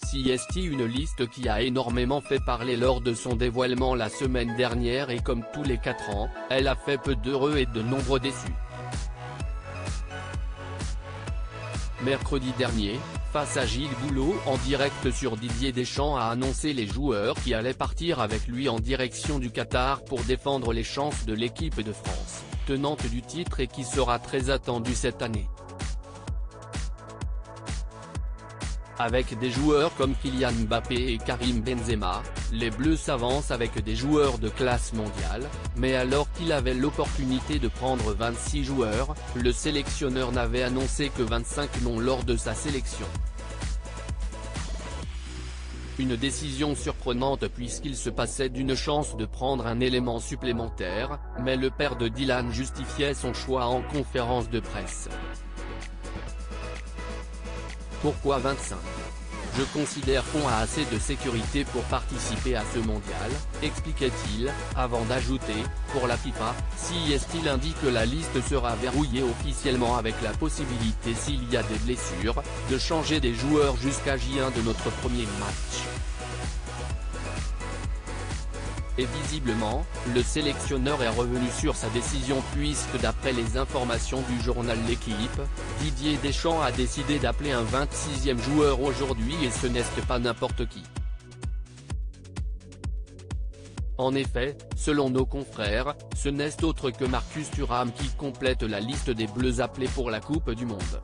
CST, une liste qui a énormément fait parler lors de son dévoilement la semaine dernière, et comme tous les 4 ans, elle a fait peu d'heureux et de nombreux déçus. Mercredi dernier, face à Gilles Boulot en direct sur Didier Deschamps a annoncé les joueurs qui allaient partir avec lui en direction du Qatar pour défendre les chances de l'équipe de France, tenante du titre et qui sera très attendue cette année. Avec des joueurs comme Kylian Mbappé et Karim Benzema, les Bleus s'avancent avec des joueurs de classe mondiale, mais alors qu'il avait l'opportunité de prendre 26 joueurs, le sélectionneur n'avait annoncé que 25 noms lors de sa sélection. Une décision surprenante puisqu'il se passait d'une chance de prendre un élément supplémentaire, mais le père de Dylan justifiait son choix en conférence de presse. Pourquoi 25 ? Je considère qu'on a assez de sécurité pour participer à ce mondial, expliquait-il, avant d'ajouter, pour la FIFA, CST indique que la liste sera verrouillée officiellement avec la possibilité, s'il y a des blessures, de changer des joueurs jusqu'à J1 de notre premier match. Et visiblement, le sélectionneur est revenu sur sa décision puisque d'après les informations du journal L'Équipe, Didier Deschamps a décidé d'appeler un 26e joueur aujourd'hui, et ce n'est pas n'importe qui. En effet, selon nos confrères, ce n'est autre que Marcus Thuram qui complète la liste des Bleus appelés pour la Coupe du Monde.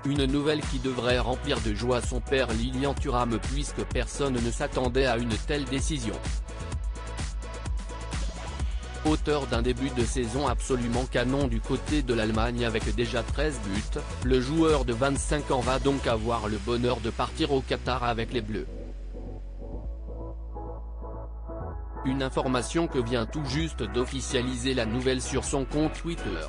Une nouvelle qui devrait remplir de joie son père Lilian Thuram puisque personne ne s'attendait à une telle décision. Auteur d'un début de saison absolument canon du côté de l'Allemagne avec déjà 13 buts, le joueur de 25 ans va donc avoir le bonheur de partir au Qatar avec les Bleus. Une information que vient tout juste d'officialiser la nouvelle sur son compte Twitter.